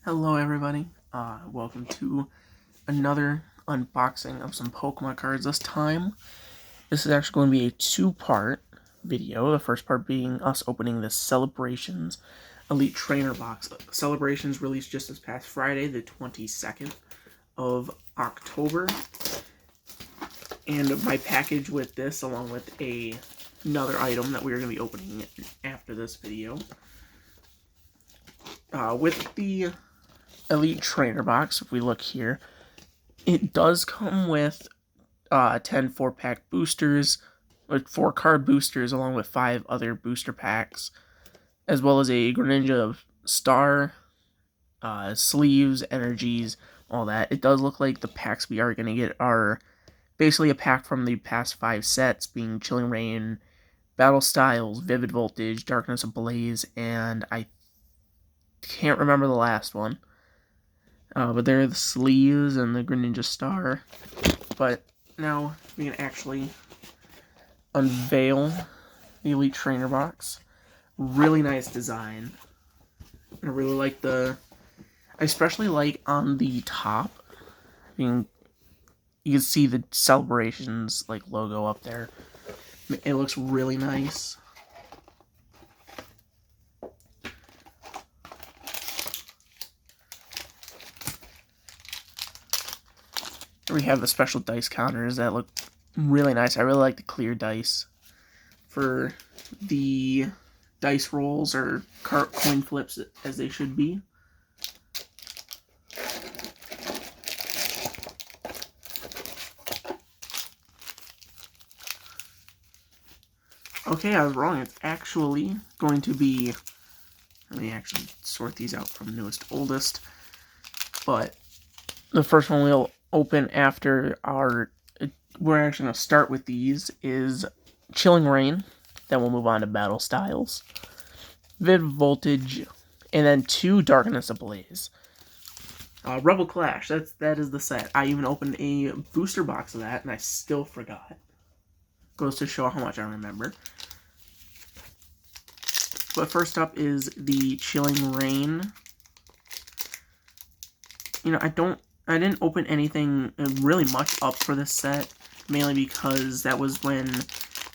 Hello everybody, welcome to another unboxing of some Pokemon cards. This is actually going to be a two-part video, the first part being us opening the Celebrations Elite Trainer box. Celebrations released just this past Friday, the 22nd of October, and my package with this, along with another item that we're going to be opening after this video. With the Elite Trainer box, if we look here, it does come with 10 4-pack boosters, with 4 card boosters, along with 5 other booster packs, as well as a Greninja Star, sleeves, energies, all that. It does look like the packs we are going to get are basically a pack from the past 5 sets, being Chilling Reign, Battle Styles, Vivid Voltage, Darkness Ablaze, and I can't remember the last one. But there are the sleeves and the Greninja Star. But now we can actually unveil the Elite Trainer box. Really nice design. I really like I especially like on the top. You can see the Celebrations logo up there. It looks really nice. We have the special dice counters that look really nice. I really like the clear dice for the dice rolls, or coin flips as they should be. Okay, I was wrong. It's actually going to be... Let me actually sort these out from newest to oldest. But the first one we'll open after we're actually going to start with these is Chilling Reign. Then we'll move on to Battle Styles, Vivid Voltage, and then 2 Darkness Ablaze. Rebel Clash, that is the set. I even opened a booster box of that, and I still forgot. Goes to show how much I remember. But first up is the Chilling Reign. You know, I didn't open anything really much up for this set, mainly because that was when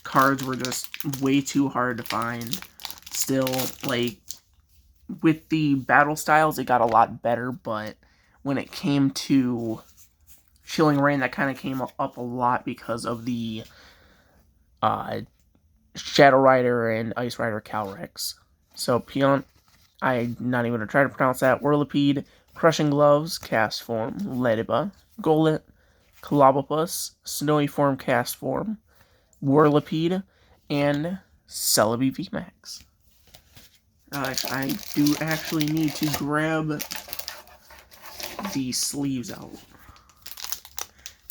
cards were just way too hard to find. Still, with the Battle Styles, it got a lot better, but when it came to Chilling Reign, that kind of came up a lot because of the Shadow Rider and Ice Rider Calrex. So, I'm not even going to try to pronounce that. Whirlipede, Crushing Gloves, Cast Form, Lediba, Golett, Clobbopus, Snowy Form, Cast Form, Whirlipede, and Celebi VMAX. I do actually need to grab the sleeves out.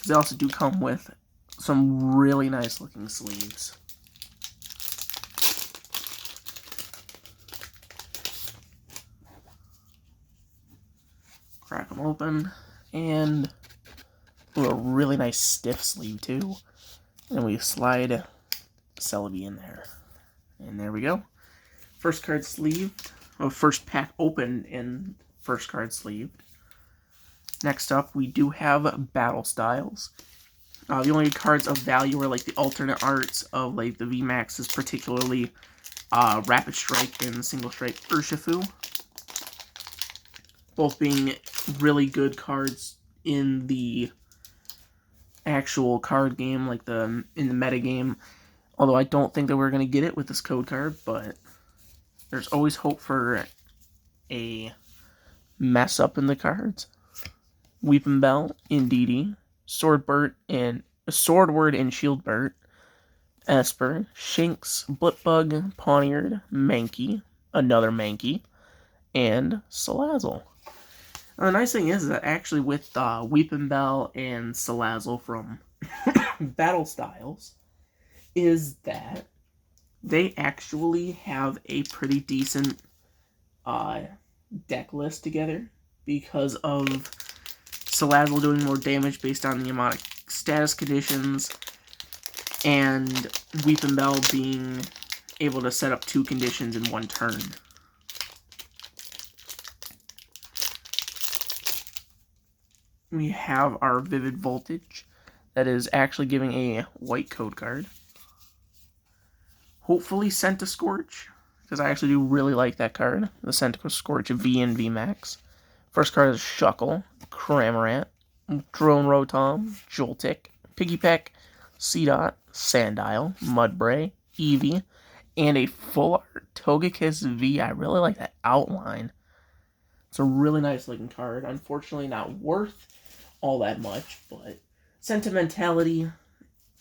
They also do come with some really nice looking sleeves. Crack them open, and a really nice stiff sleeve too. And we slide Celebi in there. And there we go. First card sleeved. Oh, first pack opened and first card sleeved. Next up, we do have Battle Styles. The only cards of value are the alternate arts of the VMAXs, particularly Rapid Strike and Single Strike Urshifu. Both being really good cards in the actual card game, in the meta game. Although I don't think that we're going to get it with this code card, but there's always hope for a mess up in the cards. Weepin' Bell, Indeedee, Swordward and Shieldbert, Esper, Shinx, Blipbug, Pawniard, Mankey, another Mankey, and Salazzle. The nice thing is that actually with Weepin' Bell and Salazzle from Battle Styles is that they actually have a pretty decent deck list together because of Salazzle doing more damage based on the amount of status conditions, and Weepin' Bell being able to set up 2 conditions in one turn. we have our Vivid Voltage. That is actually giving a white code card. Hopefully Scorch, because I actually do really like that card. The Scorch V and VMAX. First card is Shuckle, Cramorant, Drone Rotom, Joltik, Piggypeck, Seedot, Sandile, Mudbray, Eevee, and a full art Togekiss V. I really like that outline. It's a really nice looking card. Unfortunately, not worth all that much, but sentimentality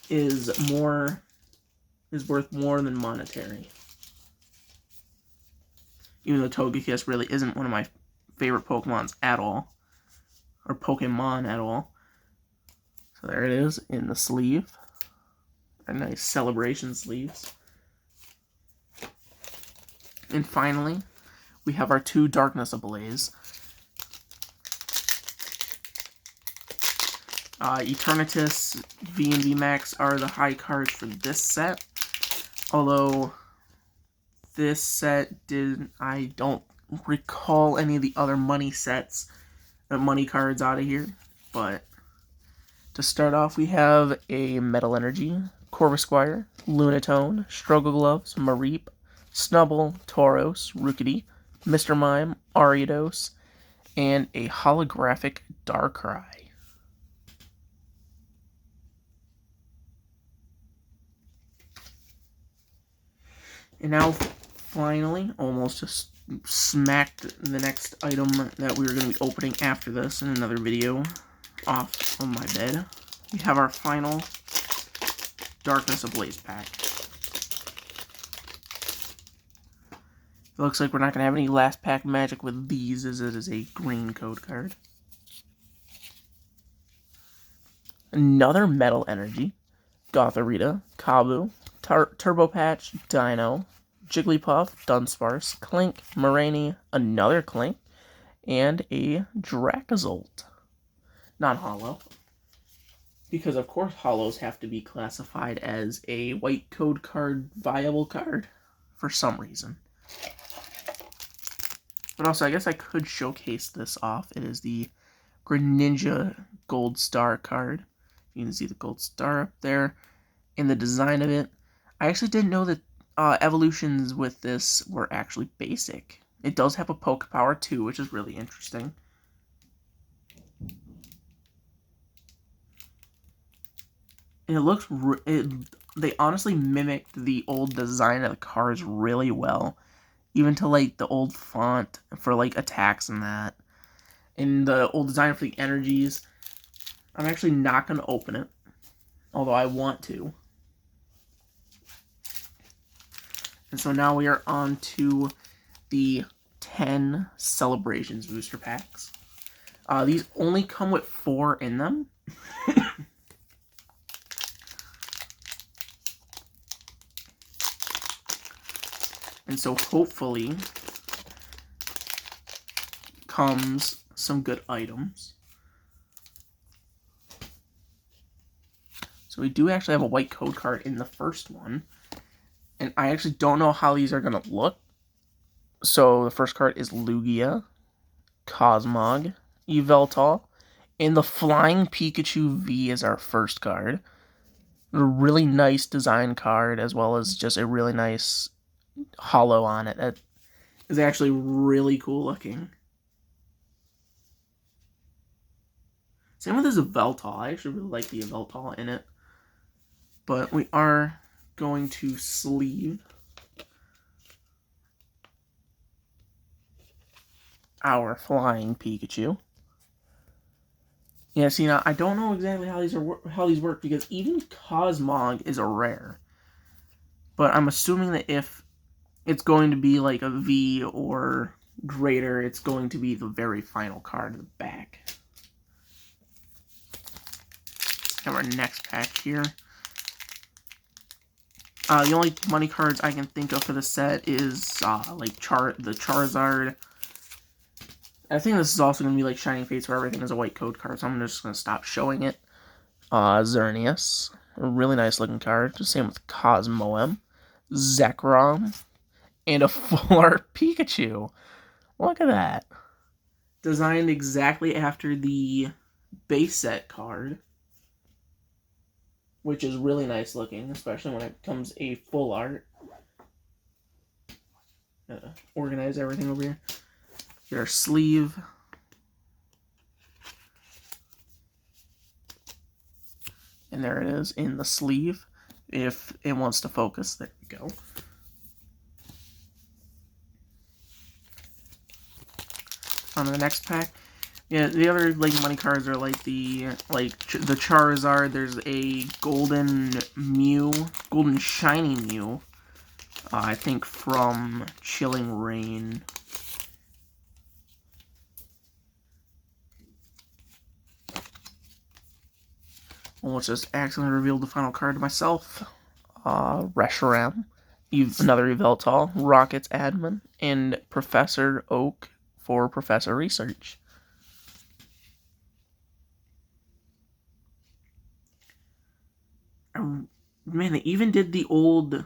is worth more than monetary. Even though Togekiss really isn't one of my favorite Pokemons at all, or Pokemon at all. So there it is in the sleeve. A nice celebration sleeves. And finally, we have our 2 Darkness Ablaze. Eternatus V and VMAX are the high cards for this set. Although this set I don't recall any of the other money sets, money cards out of here. But to start off, we have a Metal Energy, Corvisquire, Lunatone, Struggle Gloves, Mareep, Snubble, Tauros, Rookidee, Mr. Mime, Ariados, and a holographic Darkrai. And now, finally, almost just smacked the next item that we were going to be opening after this in another video off of my bed. We have our final Darkness Ablaze pack. It looks like we're not going to have any last pack magic with these, as it is a green code card. Another Metal Energy, Gothorita, Kabu, Turbo Patch, Dino, Jigglypuff, Dunsparce, Clink, Moraine, another Clink, and a Dracozolt. Non-holo. Because, of course, holos have to be classified as a white code card viable card for some reason. But also, I guess I could showcase this off. It is the Greninja Gold Star card. You can see the gold star up there in the design of it. I actually didn't know that evolutions with this were actually basic. It does have a Poke Power too, which is really interesting. And it looks, they honestly mimicked the old design of the cards really well. Even to like the old font for like attacks and that. And the old design for the energies. I'm actually not going to open it, although I want to. And so now we are on to the 10 Celebrations booster packs. These only come with 4 in them. And so hopefully comes some good items. So we do actually have a white code card in the first one. And I actually don't know how these are going to look. So the first card is Lugia, Cosmog, Yveltal, and the Flying Pikachu V is our first card. A really nice design card, as well as just a really nice holo on it. That is actually really cool looking. Same with the Yveltal. I actually really like the Yveltal in it. But we are going to sleeve our Flying Pikachu. Yeah, see, now I don't know exactly how these work because even Cosmog is a rare. But I'm assuming that if it's going to be like a V or greater, it's going to be the very final card in the back. Have our next pack here. The only money cards I can think of for the set is like the Charizard. I think this is also going to be like Shining Fates where everything is a white code card, so I'm just going to stop showing it. Xerneas, a really nice looking card. Just same with Cosmoem, Zekrom, and a full art Pikachu. Look at that. Designed exactly after the base set card, which is really nice looking, especially when it becomes a full art. Organize everything over here. Your sleeve. And there it is in the sleeve. If it wants to focus, there we go. On to the next pack. Yeah, the other like money cards are like the Charizard. There's a golden Mew, golden shiny Mew. I think from Chilling Reign. Almost just accidentally revealed the final card to myself. Reshiram, another Yveltal, Rocket's Admin, and Professor Oak for Professor Research. Man, they even did the old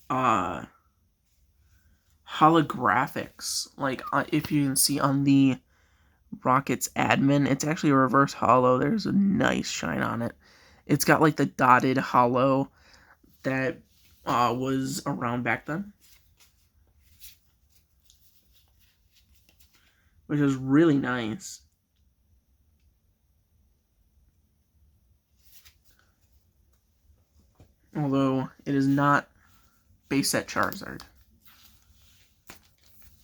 holographics. Like, if you can see on the Rocket's Admin, it's actually a reverse holo. There's a nice shine on it. It's got like the dotted holo that was around back then, which is really nice. Although it is not base set Charizard.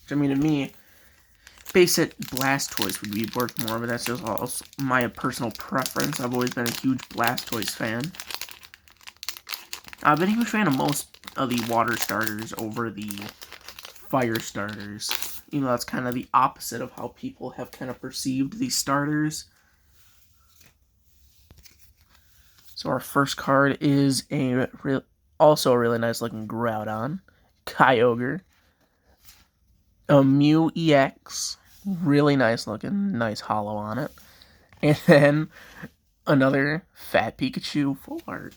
Which, I mean, to me, base set Blastoise would be worth more, but that's just also my personal preference. I've always been a huge Blastoise fan. I've been a huge fan of most of the water starters over the fire starters. You know, that's kind of the opposite of how people have kind of perceived these starters. So our first card is also a really nice looking Groudon, Kyogre, a Mew EX, really nice looking, nice holo on it, and then another Fat Pikachu full art.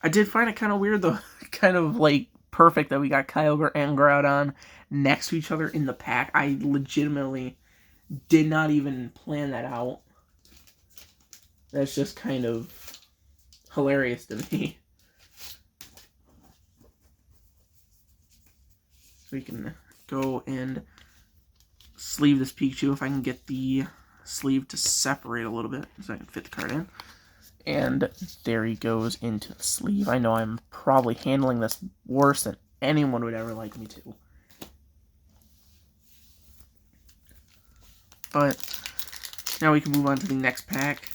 I did find it kind of weird though, kind of like perfect that we got Kyogre and Groudon next to each other in the pack. I legitimately did not even plan that out. That's just kind of hilarious to me. So we can go and sleeve this Pikachu if I can get the sleeve to separate a little bit so I can fit the card in. And there he goes into the sleeve. I know I'm probably handling this worse than anyone would ever like me to. But now we can move on to the next pack.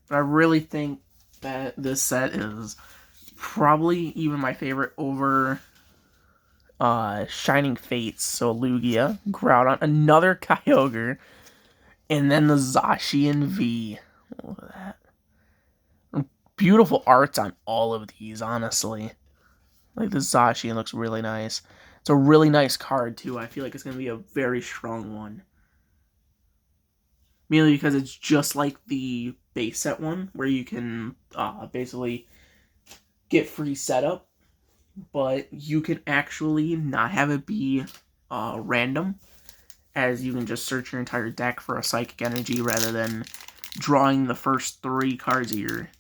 But I really think that this set is probably even my favorite over Shining Fates. So Lugia, Groudon, another Kyogre, and then the Zacian V. Look at that. Beautiful arts on all of these, honestly. Like, the Zacian looks really nice. It's a really nice card, too. I feel like it's going to be a very strong one. Mainly because it's just like the base set one, where you can basically get free setup, but you can actually not have it be random, as you can just search your entire deck for a Psychic Energy rather than drawing the first 3 cards of your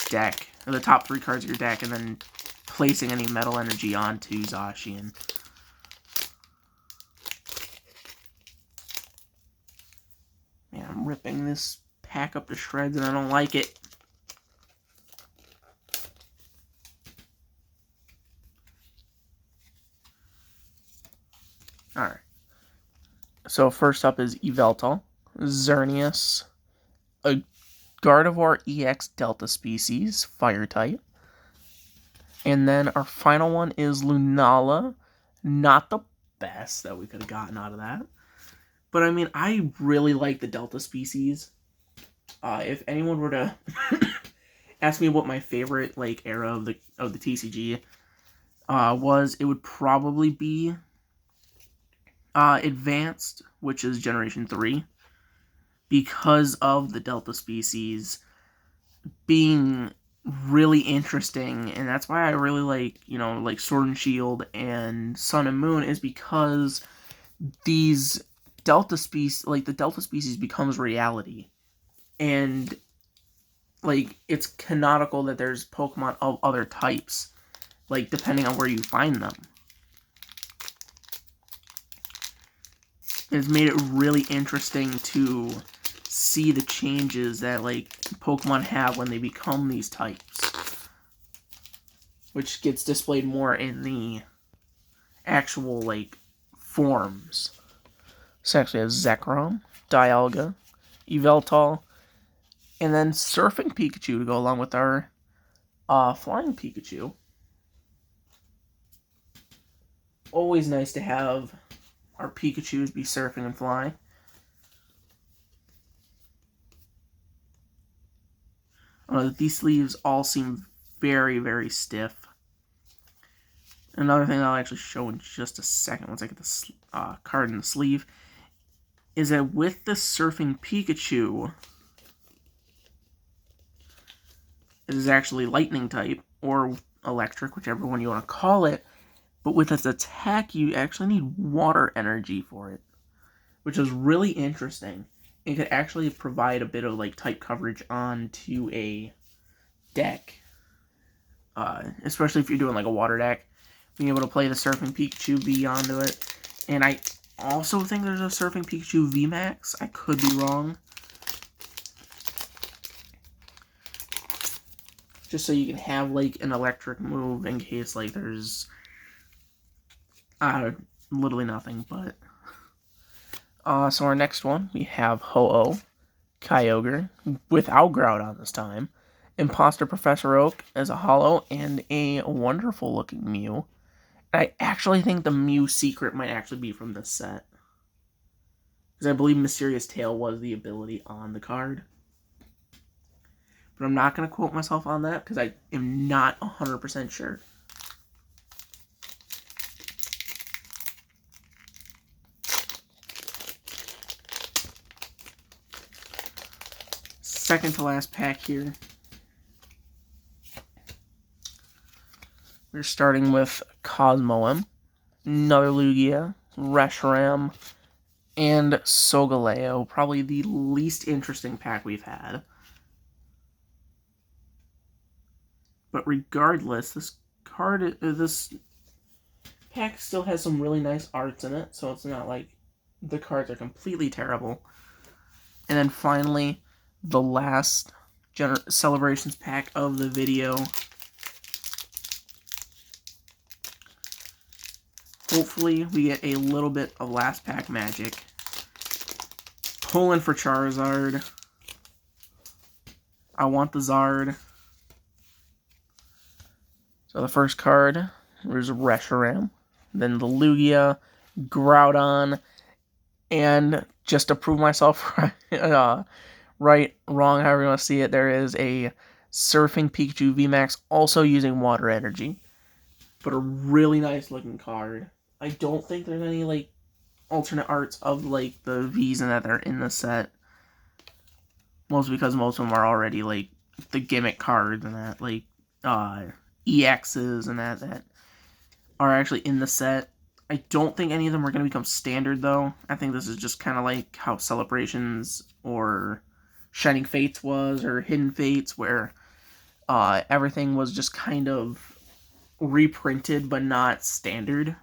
deck, or the top 3 cards of your deck, and then placing any Metal Energy onto Zacian. Man, I'm ripping this pack up to shreds and I don't like it. Alright. So first up is Yveltal, Xerneas, a Gardevoir EX Delta species, fire type. And then our final one is Lunala. Not the best that we could have gotten out of that. But I mean, I really like the Delta species. If anyone were to ask me what my favorite like era of the TCG was, it would probably be Advanced, which is Generation 3, because of the Delta species being really interesting, and that's why I really like, like Sword and Shield and Sun and Moon, is because these Delta species, like the Delta species, becomes reality, and like it's canonical that there's Pokemon of other types, like depending on where you find them. It's made it really interesting to see the changes that like Pokemon have when they become these types, which gets displayed more in the actual like forms. So actually has Zekrom, Dialga, Yveltal, and then Surfing Pikachu to go along with our Flying Pikachu. Always nice to have our Pikachus be surfing and flying. These sleeves all seem very, very stiff. Another thing I'll actually show in just a second once I get the card in the sleeve is that with the Surfing Pikachu, it is actually Lightning type, or Electric, whichever one you want to call it, but with its attack, you actually need Water Energy for it, which is really interesting. It could actually provide a bit of like type coverage onto a deck, especially if you're doing like a water deck. Being able to play the Surfing Pikachu V onto it. And I also think there's a Surfing Pikachu VMAX. I could be wrong. Just so you can have like an electric move in case like there's literally nothing, but so our next one, we have Ho-Oh, Kyogre, without Groudon this time, Imposter Professor Oak as a holo, and a wonderful looking Mew. I actually think the Mew secret might actually be from this set, because I believe Mysterious Tail was the ability on the card. But I'm not going to quote myself on that, because I am not 100% sure. Second to last pack here. We're starting with Cosmoem, another Lugia, Reshiram, and Solgaleo. Probably the least interesting pack we've had. But regardless, this pack still has some really nice arts in it, so it's not like the cards are completely terrible. And then finally, the last Celebrations pack of the video. Hopefully, we get a little bit of last pack magic. Pulling for Charizard. I want the Zard. So the first card is Reshiram. Then the Lugia, Groudon, and just to prove myself right, wrong, however you want to see it, there is a Surfing Pikachu VMAX also using Water Energy. But a really nice looking card. I don't think there's any like alternate arts of like the V's and that are in the set. Mostly because most of them are already like the gimmick cards and that, like EXs and that are actually in the set. I don't think any of them are going to become standard though. I think this is just kind of like how Celebrations or Shining Fates was, or Hidden Fates, where everything was just kind of reprinted but not standard.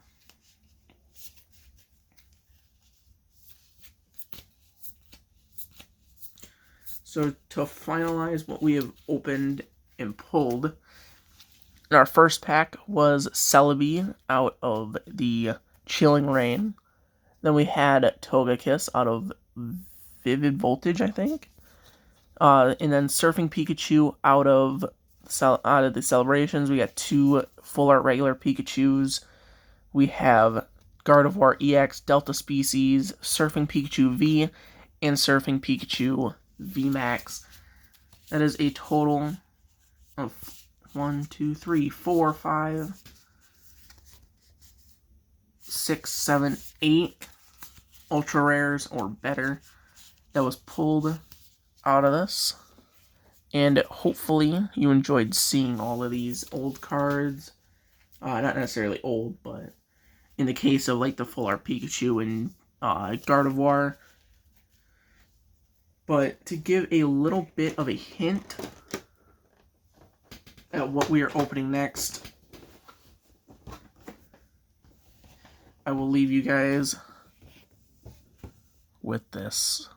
So to finalize what we have opened and pulled, our first pack was Celebi out of the Chilling Reign. Then we had Togekiss out of Vivid Voltage, I think. And then Surfing Pikachu out of the Celebrations. We got two full art regular Pikachus. We have Gardevoir EX Delta Species, Surfing Pikachu V, and Surfing Pikachu VMAX. That is a total of 1, 2, 3, 4, 5, 6, 7, 8 ultra rares or better that was pulled out of this. And hopefully you enjoyed seeing all of these old cards. Not necessarily old, but in the case of like the Full Art Pikachu and Gardevoir. But to give a little bit of a hint at what we are opening next, I will leave you guys with this.